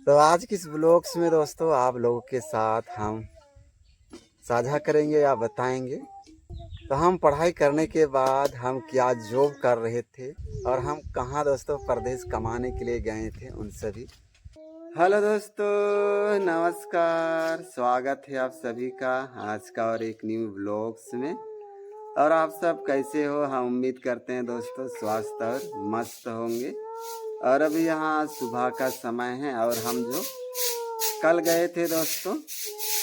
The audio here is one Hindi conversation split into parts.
तो आज किस ब्लॉग्स में दोस्तों आप लोगों के साथ हम साझा करेंगे या बताएंगे तो हम पढ़ाई करने के बाद हम क्या जॉब कर रहे थे और हम कहाँ दोस्तों परदेश कमाने के लिए गए थे उन सभी। हेलो दोस्तों, नमस्कार, स्वागत है आप सभी का आज का और एक न्यू ब्लॉग्स में। और आप सब कैसे हो? हम उम्मीद करते हैं दोस्तों स्वस्थ और मस्त होंगे। और अभी यहाँ सुबह का समय है और हम जो कल गए थे दोस्तों,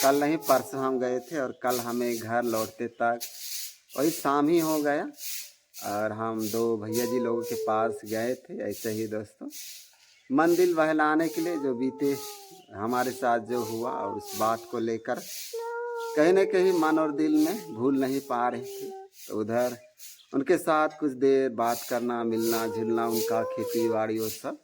कल नहीं परसों हम गए थे और कल हमें घर लौटते तक वही शाम ही हो गया। और हम दो भैया जी लोगों के पास गए थे ऐसे ही दोस्तों, मन दिल बहलाने के लिए जो बीते हमारे साथ जो हुआ और उस बात को लेकर कहीं न कहीं मन और दिल में भूल नहीं पा रहे थे। तो उधर उनके साथ कुछ देर बात करना, मिलना जुलना, उनका खेती बाड़ी और सब।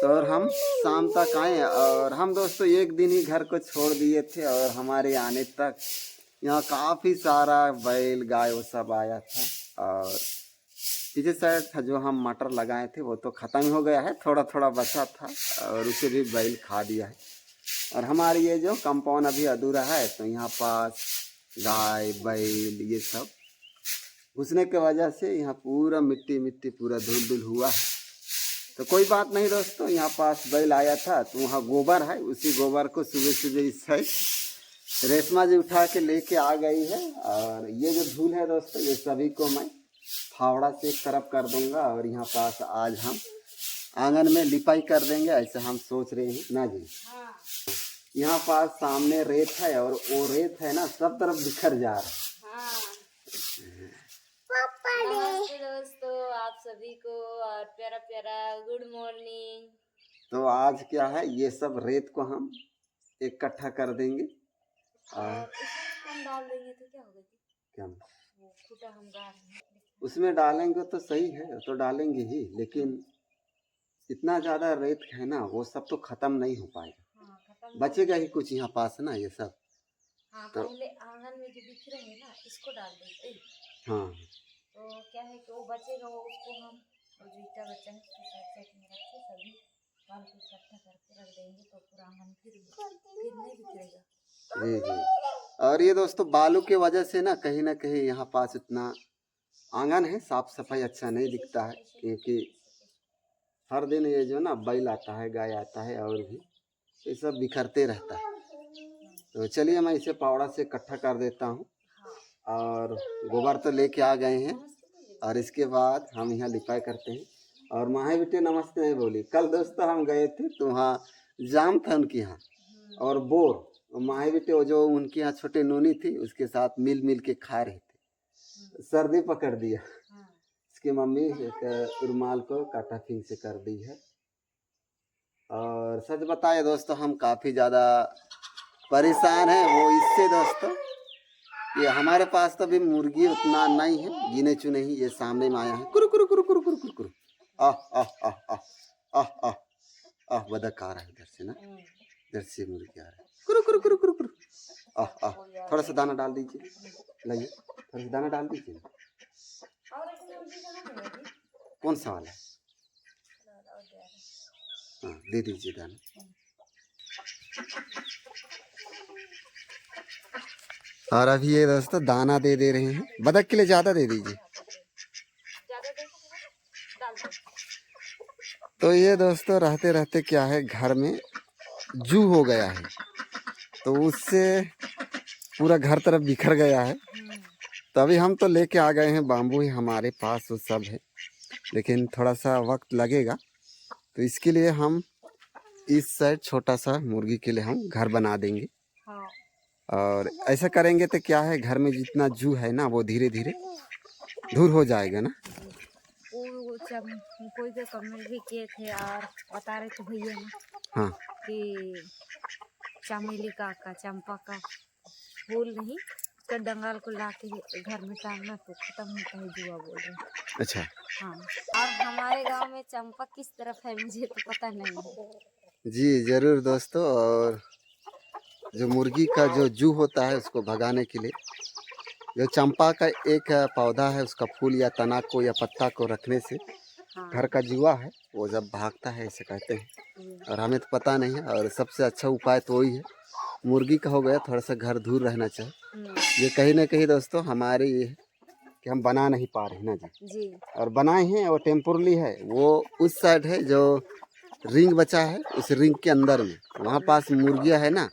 तो और हम शाम तक आए और हम दोस्तों एक दिन ही घर को छोड़ दिए थे और हमारे आने तक यहाँ काफ़ी सारा बैल गाय वो सब आया था। और पीछे साइड था जो हम मटर लगाए थे वो तो ख़त्म हो गया है, थोड़ा थोड़ा बचा था और उसे भी बैल खा दिया है। और हमारी ये जो कंपाउंड अभी अधूरा है तो यहाँ पास गाय बैल ये सब घुसने की वजह से यहाँ पूरा मिट्टी मिट्टी पूरा धूल धूल हुआ है। तो कोई बात नहीं दोस्तों, यहाँ पास बैल आया था तो वहाँ गोबर है, उसी गोबर को सुबह सुबह इस साइड रेशमा जी उठा के लेके आ गई है। और ये जो धूल है दोस्तों ये सभी को मैं फावड़ा से एक तरफ कर दूंगा और यहाँ पास आज हम आंगन में लिपाई कर देंगे ऐसा हम सोच रहे हैं ना जी। यहाँ पास सामने रेत है और वो रेत है ना सब तरफ बिखर जा रहा है। नमस्ते दोस्तों आप सभी को और प्यारा प्यारा गुड मॉर्निंग। तो आज क्या है, ये सब रेत को हम इकट्ठा कर देंगे और इसमें हम डाल देंगे तो क्या होगा जी? क्या वो फूटा हम गाड़ देंगे। उसमें डालेंगे तो सही है, तो डालेंगे ही, लेकिन इतना ज़्यादा रेत है ना वो सब तो ख़त्म नहीं हो पाएगा। हाँ, खत्म बचेगा ही कुछ यहाँ पास ना ये सब। हाँ, तो पहले आंगन में जो बिखरे हैं ना इसको डाल देते। हाँ तो क्या है कि वो बचेगा, वो उसको हम और जो ईटा बचा है उसको साइड में रख के सभी बाल को इकट्ठा करके रख देंगे तो पूरा आंगन फिर नहीं बिखरेगा। जी जी। और ये दोस्तों बालू के वजह से ना कहीं यहाँ पास इतना आंगन है साफ सफाई अच्छा नहीं दिखता है, क्योंकि हर दिन ये जो ना बैल आता है गाय आता है और भी ये सब बिखरते रहता है। तो चलिए मैं इसे पावड़ा से इकट्ठा कर देता हूँ और गोबर तो लेके आ गए हैं और इसके बाद हम यहाँ लिपाई करते हैं। और माहे बेटे नमस्ते नहीं बोली। कल दोस्तों हम गए थे तो वहाँ जाम था उनके यहाँ और बोर, माहे बेटे वो जो उनके यहाँ छोटे नूनी थी उसके साथ मिल मिल के खा रहे थे, सर्दी पकड़ दिया। इसकी मम्मी एक रुमाल को काटा फिंग से कर दी है। और सच बताए दोस्तों हम काफ़ी ज़्यादा परेशान हैं वो इससे दोस्तों, ये हमारे पास तो अभी मुर्गी उतना नहीं है, गिने चुने ही ये सामने में आया है। कुरु कुरु कुरु कुरु कुरु कुरु कुरु आह आह आह आह आह आह आह, बदक आ रहा है इधर से ना, इधर से मुर्गी आ रहा है। कुरु कुरु कुरु कुरु कुरु आह आह, थोड़ा सा दाना डाल दीजिए, लाइए थोड़ा सा दाना डाल दीजिए। कौन सा वाला? हाँ दे दीजिए दाना। और अभी ये दोस्तों दाना दे रहे हैं, बदक के लिए ज़्यादा दे दीजिए। तो ये दोस्तों रहते रहते क्या है घर में जू हो गया है तो उससे पूरा घर तरफ बिखर गया है। तभी हम तो लेके आ गए हैं, बाम्बू ही हमारे पास वो सब है, लेकिन थोड़ा सा वक्त लगेगा। तो इसके लिए हम इस साइड छोटा सा मुर्गी के लिए हम घर बना देंगे। और ऐसा करेंगे तो क्या है घर में जितना जू है ना वो धीरे धीरे दूर हो जाएगा ना। कोई तो कमेंट भी किए थे और बता रहे थे भैया ना हाँ कि चमेली का चंपा का फूल नहीं उसका डंगाल को लाके घर में टांगना तो खत्म होता है जुआ बोल रहे हैं। अच्छा हाँ, और हमारे गांव में चंपा किस तरफ है मुझे तो पता नहीं है। जी जरूर दोस्तों। और जो मुर्गी का जो जू होता है उसको भगाने के लिए जो चंपा का एक पौधा है उसका फूल या तना को या पत्ता को रखने से घर का जुआ है वो जब भागता है ऐसे कहते हैं, और हमें तो पता नहीं है। और सबसे अच्छा उपाय तो वही है, मुर्गी का हो गया थोड़ा सा घर दूर रहना चाहिए। ये कहीं ना कहीं दोस्तों हमारे ये है कि हम बना नहीं पा रहे ना जी, और बनाए हैं और टेम्पोरली है। वो उस साइड है जो रिंग बचा है, उस रिंग के अंदर में वहाँ पास मुर्गियाँ है ना,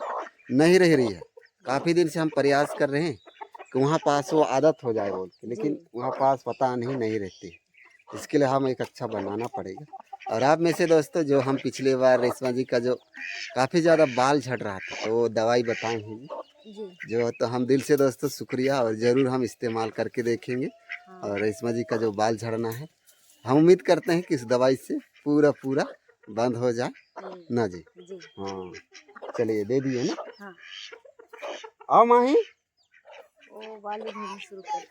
नहीं रह रही है। काफ़ी दिन से हम प्रयास कर रहे हैं कि वहाँ पास वो आदत हो जाए बोल के, लेकिन वहाँ पास पता नहीं रहती। इसके लिए हम एक अच्छा बनाना पड़ेगा। और आप में से दोस्तों जो हम पिछले बार रेशमा जी का जो काफ़ी ज़्यादा बाल झड़ रहा था, तो वो दवाई बताए हैं जी, जो तो हम दिल से दोस्तों शुक्रिया, और ज़रूर हम इस्तेमाल करके देखेंगे। और रेशमा जी का जो बाल झड़ना है, हम उम्मीद करते हैं कि इस दवाई से पूरा बंद हो जाए ना जी। हाँ चलिए दे दिए ना। हाँ। आओ माही, ओ बाल झड़ना शुरू कर।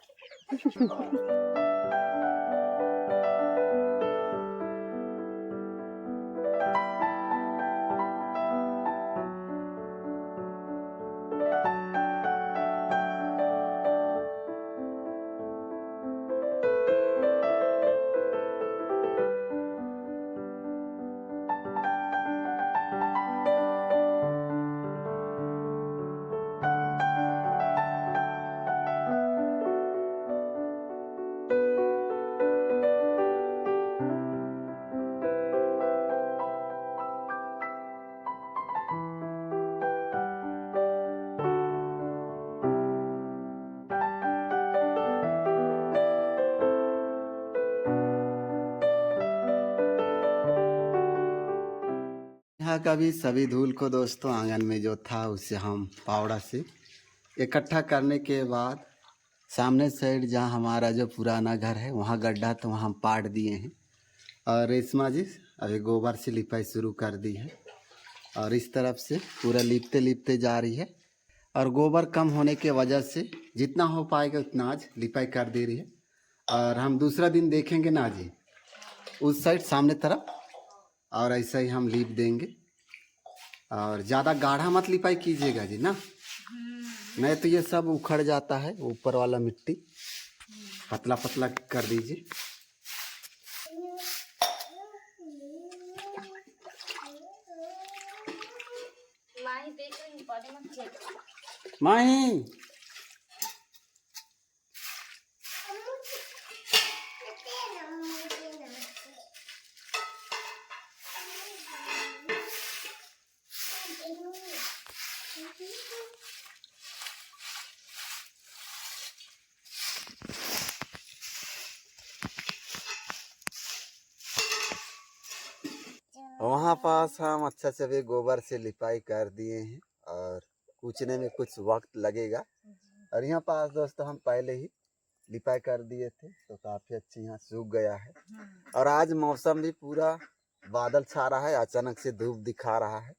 यहाँ का भी सभी धूल को दोस्तों आंगन में जो था उसे हम फावड़ा से इकट्ठा करने के बाद सामने साइड जहाँ हमारा जो पुराना घर है वहाँ गड्ढा तो वहाँ हम पाट दिए हैं। और रेशमा जी अभी गोबर से लिपाई शुरू कर दी है, और इस तरफ से पूरा लिपते लिपते जा रही है। और गोबर कम होने के वजह से जितना हो पाएगा उतना आज लिपाई कर दे रही है। और हम दूसरा दिन देखेंगे ना जी उस साइड सामने तरफ, और ऐसा ही हम लीप देंगे। और ज़्यादा गाढ़ा मत लिपाई कीजिएगा जी ना, नहीं तो ये सब उखड़ जाता है ऊपर वाला मिट्टी, पतला पतला कर दीजिए। माही वहाँ पास हम अच्छा से भी गोबर से लिपाई कर दिए हैं, और कूचने में कुछ वक्त लगेगा। और यहाँ पास दोस्तों हम पहले ही लिपाई कर दिए थे, तो काफ़ी अच्छी यहाँ सूख गया है। और आज मौसम भी पूरा बादल छा रहा है, अचानक से धूप दिखा रहा है।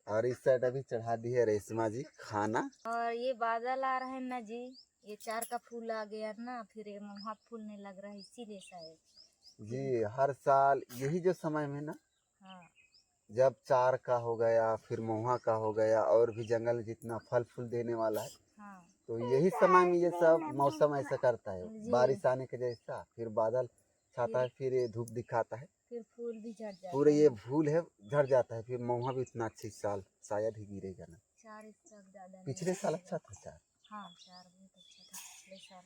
और इस साइड अभी चढ़ा दी है रेशमा जी खाना। और ये बादल आ रहे हैं ना जी, ये चार का फूल आ गया ना, फिर ये महुआ फूलने लग रहा है, इसीलिए शायद जी। हर साल यही जो समय में ना, हाँ, जब चार का हो गया फिर महुआ का हो गया, और भी जंगल में जितना फल फूल देने वाला है, हाँ, तो यही समय में ये सब मौसम ऐसा करता है, बारिश आने के जैसा, फिर बादल छाता है, फिर ये धूप दिखाता है, फिर फूल भी झड़ जाता है, पूरे ये फूल है झड़ जाता है, फिर महुआ भी इतना अच्छी साल शायद ही गिरेगा ना। चार इस साल ज्यादा, पिछले साल अच्छा था चार, हाँ चार बहुत अच्छा था पिछले साल।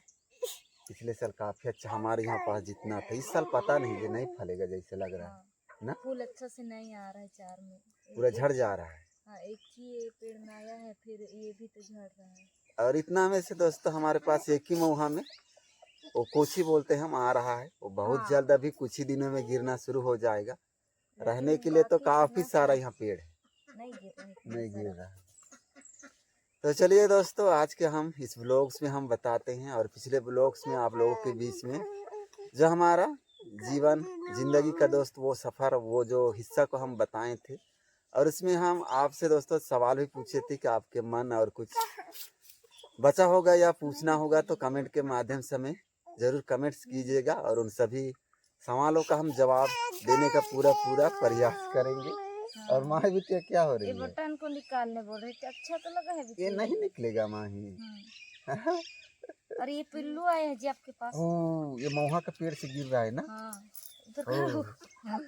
पिछले साल काफी अच्छा हमारे यहाँ पास जितना था, इस साल पता नहीं ये नहीं फलेगा जैसे लग रहा है ना, फूल अच्छा से नहीं आ रहा है, चार में पूरा झड़ जा रहा है। हाँ एक ही पेड़ में आया है, फिर ये भी तो झड़ रहा है। और इतना में से दोस्तों हमारे पास एक ही महुआ में वो कोची बोलते हैं हम आ रहा है, वो बहुत जल्द अभी कुछ ही दिनों में गिरना शुरू हो जाएगा। रहने के लिए तो काफी सारा यहाँ पेड़ है, नहीं गिर रहा है। तो चलिए दोस्तों आज के हम इस ब्लॉग्स में हम बताते हैं, और पिछले ब्लॉग्स में आप लोगों के बीच में जो हमारा जीवन जिंदगी का दोस्त वो सफ़र वो जो हिस्सा को हम बताए थे, और उसमें हम आपसे दोस्तों सवाल भी पूछे थे कि आपके मन और कुछ बचा होगा या पूछना होगा तो कमेंट के माध्यम से हमें ज़रूर कमेंट्स कीजिएगा, और उन सभी सवालों का हम जवाब देने का पूरा प्रयास करेंगे। और माही बिटिया क्या हो रही है? ये बटन को निकालने बोल रहे थे, अच्छा तो लगा है बिटिया। ये नहीं निकलेगा माही। और ये पिल्लू आए हैं जी आपके पास। ओह ये महुआ का पेड़ से गिर रहा है ना। हाँ,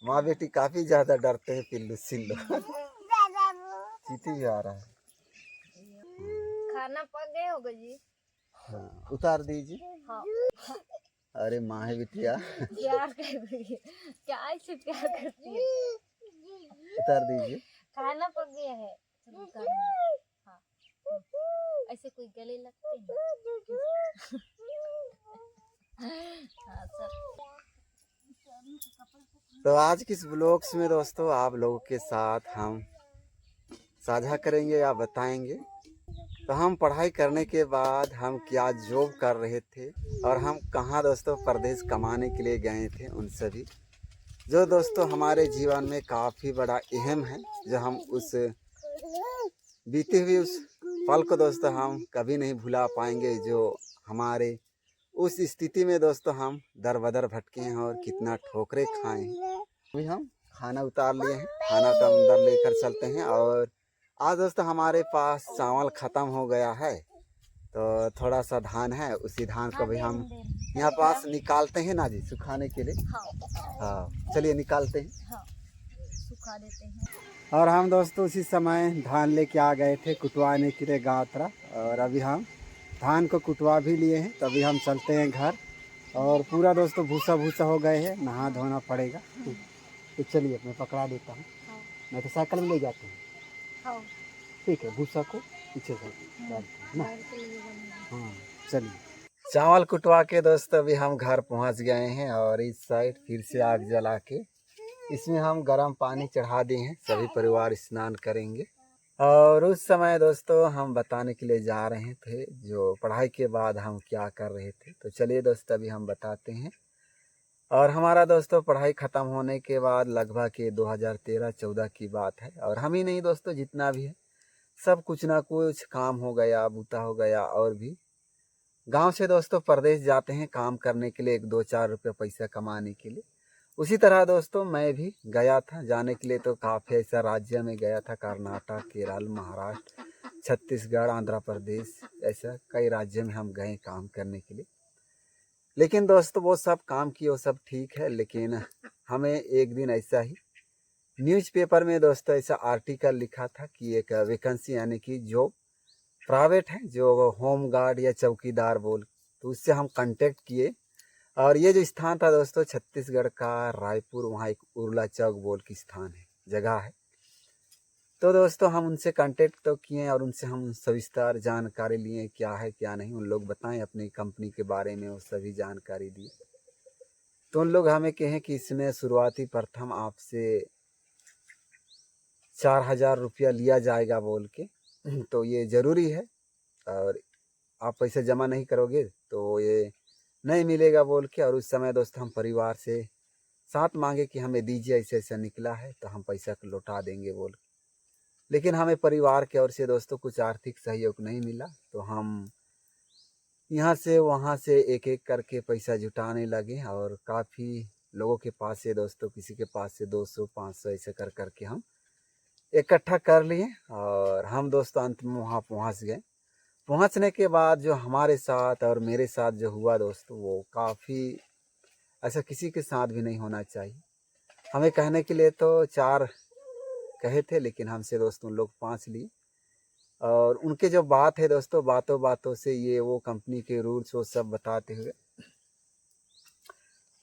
माँ बेटी काफी ज्यादा डरते हैं पिल्लू सिल्लू। चींटी भी आ रहा है। खाना पक गए होगा जी। हाँ, उतार दीजिए। हाँ। अरे माँ है बिटिया। प्यार कर रही है, क्या ऐसे प्यार करती है। उतार दीजिए। खाना पक गया है, चलो उतारो। हाँ, ऐसे कोई गले लगते हैं। हाँ सर। तो आज किस ब्लॉग्स में दोस्तों आप लोगों के साथ हम साझा करेंगे या बताएंगे। तो हम पढ़ाई करने के बाद हम क्या जॉब कर रहे थे और हम कहाँ दोस्तों परदेश कमाने के लिए गए थे, उन सभी जो दोस्तों हमारे जीवन में काफ़ी बड़ा अहम है, जो हम उस बीते हुए उस पल को दोस्तों हम कभी नहीं भुला पाएंगे, जो हमारे उस स्थिति में दोस्तों हम दर बदर भटके हैं और कितना ठोकरे खाए हैं। अभी हम खाना उतार लिए हैं, खाना का अंदर लेकर चलते हैं। और आज दोस्तों हमारे पास चावल ख़त्म हो गया है, तो थोड़ा सा धान है, उसी धान को भी हम यहाँ पास निकालते हैं ना जी, सुखाने के लिए। हाँ चलिए निकालते हैं। हाँ, सुखा देते हैं। और हम दोस्तों उसी समय धान लेके आ गए थे कुटवाने के लिए गाँव तरफ, और अभी हम धान को कुटवा भी लिए हैं। तो अभी हम चलते हैं घर, और पूरा दोस्तों भूसा भूसा हो गए हैं, नहा धोना पड़ेगा। तो चलिए मैं पकड़ा देता हूँ। हाँ। मैं तो साइकिल में ले जाता हूँ। हाँ। ठीक है, भूसा को पीछे से डालते हैं ना। बैल के लिए बनेगा। हाँ चलिए। चावल कुटवा के दोस्तों अभी हम घर पहुँच गए हैं, और इस साइड फिर से आग जला के इसमें हम गर्म पानी चढ़ा दिए हैं, सभी परिवार स्नान करेंगे। और उस समय दोस्तों हम बताने के लिए जा रहे थे जो पढ़ाई के बाद हम क्या कर रहे थे। तो चलिए दोस्तों अभी हम बताते हैं। और हमारा दोस्तों पढ़ाई ख़त्म होने के बाद लगभग ये 2013-14 की बात है, और हम ही नहीं दोस्तों जितना भी है सब कुछ ना कुछ काम हो गया, बूता हो गया, और भी गांव से दोस्तों परदेश जाते हैं काम करने के लिए, 1-2-4 रुपये पैसा कमाने के लिए। उसी तरह दोस्तों मैं भी गया था जाने के लिए, तो काफ़ी ऐसा राज्य में गया था, कर्नाटक, केरल, महाराष्ट्र, छत्तीसगढ़, आंध्र प्रदेश, ऐसा कई राज्य में हम गए काम करने के लिए। लेकिन दोस्तों वो सब काम किए, वो सब ठीक है, लेकिन हमें एक दिन ऐसा ही न्यूज़पेपर में दोस्तों ऐसा आर्टिकल लिखा था कि एक वैकेंसी यानी कि जॉब प्राइवेट है, जो होम गार्ड या चौकीदार बोल, तो उससे हम कांटेक्ट किए। और ये जो स्थान था दोस्तों छत्तीसगढ़ का रायपुर, वहाँ एक उरला चौक बोल की स्थान है, जगह है। तो दोस्तों हम उनसे कांटेक्ट तो किए, और उनसे हम सविस्तार जानकारी लिए क्या है क्या नहीं, उन लोग बताएं अपनी कंपनी के बारे में, वो सभी जानकारी दी। तो उन लोग हमें कहें कि इसमें शुरुआती प्रथम आपसे 4,000 रुपया लिया जाएगा बोल के। तो ये ज़रूरी है, और आप पैसे जमा नहीं करोगे तो ये नहीं मिलेगा बोल के। और उस समय दोस्तों हम परिवार से साथ मांगे कि हमें दीजिए, ऐसे ऐसा निकला है तो हम पैसा लौटा देंगे बोल। लेकिन हमें परिवार की ओर से दोस्तों कुछ आर्थिक सहयोग नहीं मिला, तो हम यहाँ से वहाँ से एक एक करके पैसा जुटाने लगे, और काफ़ी लोगों के पास से दोस्तों, किसी के पास से 200-500 ऐसे कर करके हम इकट्ठा कर लिए। और हम दोस्तों अंत में वहाँ पहुँच गए। पहुँचने के बाद जो हमारे साथ और मेरे साथ जो हुआ दोस्तों, वो काफ़ी ऐसा किसी के साथ भी नहीं होना चाहिए। हमें कहने के लिए तो 4 कहे थे, लेकिन हमसे दोस्तों लोग 5 लिए। और उनके जो बात है दोस्तों, बातों बातों से ये वो कंपनी के रूल्स वो सब बताते हुए,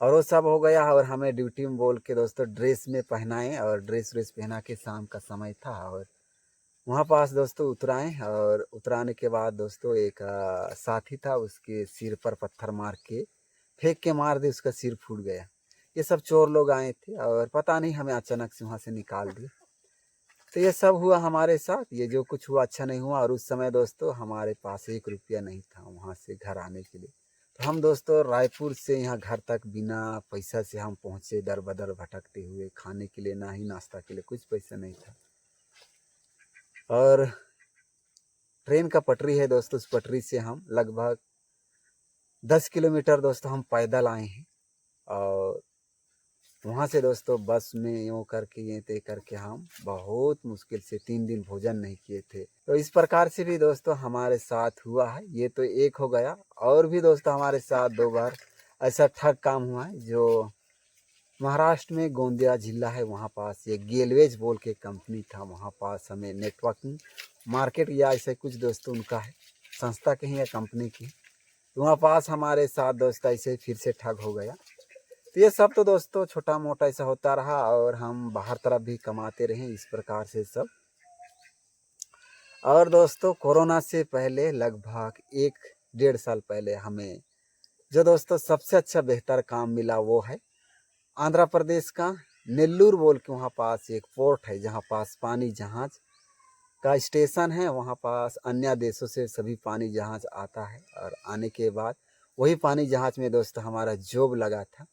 और वो सब हो गया। और हमें ड्यूटी में बोल के दोस्तों ड्रेस में पहनाए, और ड्रेस व्रेस पहना के शाम का समय था, और वहाँ पास दोस्तों उतराएँ। और उतराने के बाद दोस्तों एक साथी था, उसके सिर पर पत्थर मार के फेंक के मार दे, उसका सिर फूट गया। ये सब चोर लोग आए थे, और पता नहीं हमें अचानक से वहाँ से निकाल दिए। तो ये सब हुआ हमारे साथ, ये जो कुछ हुआ अच्छा नहीं हुआ। और उस समय दोस्तों हमारे पास 1 रुपया नहीं था वहाँ से घर आने के लिए। तो हम दोस्तों रायपुर से यहाँ घर तक बिना पैसा से हम पहुँचे, दर बदर भटकते हुए, खाने के लिए ना ही नाश्ता के लिए कुछ पैसा नहीं था। और ट्रेन का पटरी है दोस्तों, उस पटरी से हम लगभग 10 किलोमीटर दोस्तों हम पैदल आए हैं। और वहाँ से दोस्तों बस में यूँ करके ये तय करके हम बहुत मुश्किल से 3 दिन भोजन नहीं किए थे। तो इस प्रकार से भी दोस्तों हमारे साथ हुआ है। ये तो एक हो गया, और भी दोस्तों हमारे साथ 2 बार ऐसा ठग काम हुआ है, जो महाराष्ट्र में गोंदिया जिला है, वहाँ पास ये गेलवेज बोल के कंपनी था। वहाँ पास हमें नेटवर्किंग मार्केट या ऐसे कुछ दोस्तों उनका है, संस्था के ही या कंपनी की। तो वहाँ पास हमारे साथ दोस्त ऐसे फिर से ठग हो गया। तो ये सब तो दोस्तों छोटा मोटा ऐसा होता रहा और हम बाहर तरफ भी कमाते रहे इस प्रकार से सब। और दोस्तों कोरोना से पहले लगभग 1-1.5 साल पहले हमें जो दोस्तों सबसे अच्छा बेहतर काम मिला वो है आंध्र प्रदेश का नेल्लूर बोल के वहाँ पास एक पोर्ट है, जहाँ पास पानी जहाज का स्टेशन है। वहाँ पास अन्य देशों से सभी पानी जहाज आता है और आने के बाद वही पानी जहाज में दोस्तों हमारा जॉब लगा था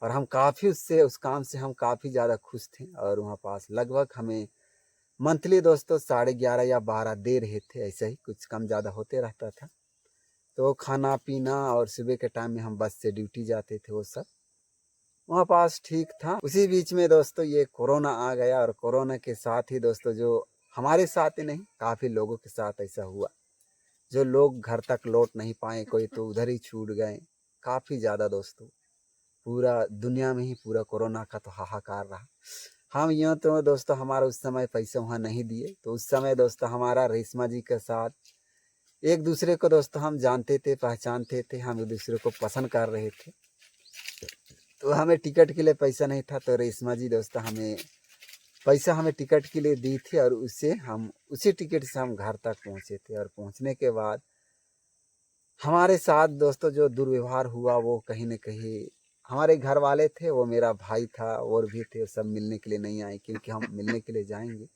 और हम काफ़ी उससे उस काम से हम काफ़ी ज़्यादा खुश थे। और वहाँ पास लगभग हमें मंथली दोस्तों 11.5 या 12 दे रहे थे, ऐसे ही कुछ कम ज़्यादा होते रहता था। तो खाना पीना और सुबह के टाइम में हम बस से ड्यूटी जाते थे, वो सब वहाँ पास ठीक था। उसी बीच में दोस्तों ये कोरोना आ गया और कोरोना के साथ ही दोस्तों जो हमारे साथ ही नहीं काफ़ी लोगों के साथ ऐसा हुआ, जो लोग घर तक लौट नहीं पाए, कोई तो उधर ही छूट गए। काफ़ी ज़्यादा दोस्तों पूरा दुनिया में ही पूरा कोरोना का तो हाहाकार रहा। हम यूँ तो दोस्तों हमारा उस समय पैसे वहाँ नहीं दिए, तो उस समय दोस्तों हमारा रेशमा जी के साथ एक दूसरे को दोस्तों हम जानते थे, पहचानते थे, हम एक दूसरे को पसंद कर रहे थे। तो हमें टिकट के लिए पैसा नहीं था, तो रेशमा जी दोस्तों हमें पैसा हमें टिकट के लिए दी थी और उससे हम उसी टिकट से हम घर तक पहुँचे थे। और पहुँचने के बाद हमारे साथ दोस्तों जो दुर्व्यवहार हुआ वो कहीं न कहीं हमारे घर वाले थे, वो मेरा भाई था और भी थे, सब मिलने के लिए नहीं आए क्योंकि हम मिलने के लिए जाएंगे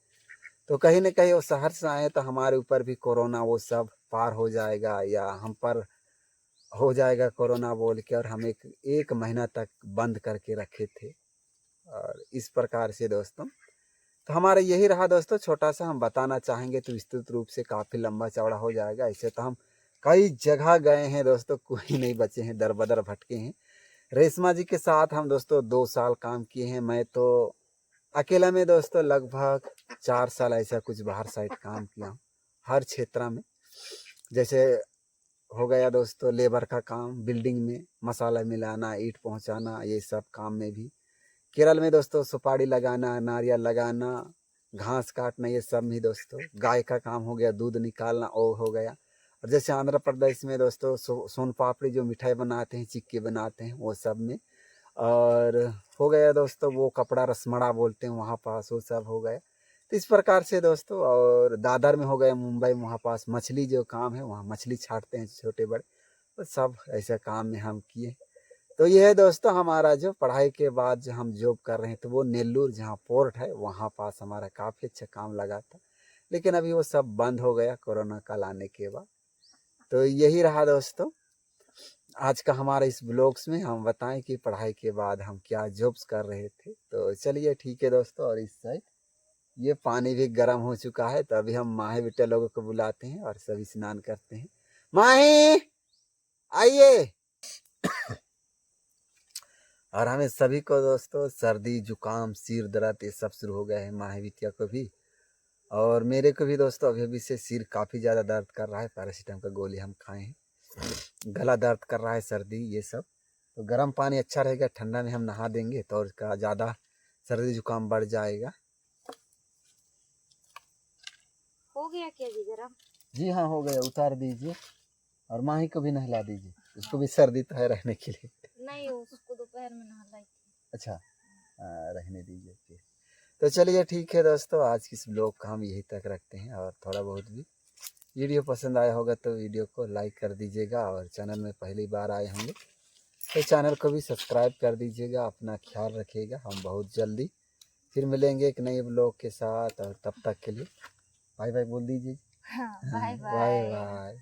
तो कहीं न कहीं वो शहर से आए तो हमारे ऊपर भी कोरोना वो सब पार हो जाएगा या हम पर हो जाएगा कोरोना बोल के, और हम एक महीना तक बंद करके रखे थे। और इस प्रकार से दोस्तों तो हमारा यही रहा दोस्तों, छोटा सा हम बताना चाहेंगे तो विस्तृत रूप से काफ़ी लंबा चौड़ा हो जाएगा। ऐसे तो हम कई जगह गए हैं दोस्तों, कोई नहीं बचे हैं, दर बदर भटके हैं। रेशमा जी के साथ हम दोस्तों 2 साल काम किए हैं। मैं तो अकेला में दोस्तों लगभग 4 साल ऐसा कुछ बाहर साइड काम किया हूँ, हर क्षेत्र में। जैसे हो गया दोस्तों लेबर का काम, बिल्डिंग में मसाला मिलाना, ईंट पहुँचाना, ये सब काम में भी। केरल में दोस्तों सुपारी लगाना, नारियल लगाना, घास काटना, ये सब भी दोस्तों। गाय का काम हो गया, दूध निकालना वो हो गया। और जैसे आंध्र प्रदेश में दोस्तों सोन पापड़ी जो मिठाई बनाते हैं, चिक्की बनाते हैं, वो सब में। और हो गया दोस्तों वो कपड़ा रसमड़ा बोलते हैं वहाँ पास, वो सब हो गया। तो इस प्रकार से दोस्तों। और दादर में हो गया, मुंबई में वहाँ पास मछली जो काम है, वहाँ मछली छाटते हैं छोटे बड़े, तो सब ऐसे काम में हम किए। तो ये है दोस्तों हमारा जो पढ़ाई के बाद जो हम जॉब कर रहे हैं, तो वो नेल्लूर जहाँ पोर्ट है वहाँ पास हमारा काफ़ी अच्छा काम लगा था। लेकिन अभी वो सब बंद हो गया कोरोना काल आने के बाद। तो यही रहा दोस्तों आज का हमारा इस ब्लॉग्स में, हम बताएं कि पढ़ाई के बाद हम क्या जॉब्स कर रहे थे। तो चलिए ठीक है दोस्तों। और इस साइड ये पानी भी गर्म हो चुका है, तो अभी हम माही बेटे लोगों को बुलाते हैं और सभी स्नान करते हैं। माही आइए। और हमें सभी को दोस्तों सर्दी जुकाम सिर दर्द ये सब शुरू हो गया है, माही बिटिया को भी और मेरे को भी दोस्तों। अभी अभी से सिर काफ़ी ज़्यादा दर्द कर रहा है, पैरासीटामोल का गोली हम खाए हैं। गला दर्द कर रहा है, सर्दी ये सब। तो गर्म पानी अच्छा रहेगा, ठंडा में हम नहा देंगे तो उसका ज़्यादा सर्दी जुकाम बढ़ जाएगा। हो गया क्या जी गरम? जी हाँ हो गया, उतार दीजिए और माही को भी नहला दीजिए, उसको भी सर्दी तो है रहने के लिए। नहीं, उसको दोपहर में नहलाई थी। अच्छा रहने दीजिए फिर। तो चलिए ठीक है दोस्तों, आज की इस ब्लॉग का हम यहीं तक रखते हैं। और थोड़ा बहुत भी वीडियो पसंद आया होगा तो वीडियो को लाइक कर दीजिएगा, और चैनल में पहली बार आए होंगे तो चैनल को भी सब्सक्राइब कर दीजिएगा। अपना ख्याल रखिएगा, हम बहुत जल्दी फिर मिलेंगे एक नए ब्लॉग के साथ। और तब तक के लिए बाय बाय बोल दीजिए। हाँ, बाय बाय बाय। बाय।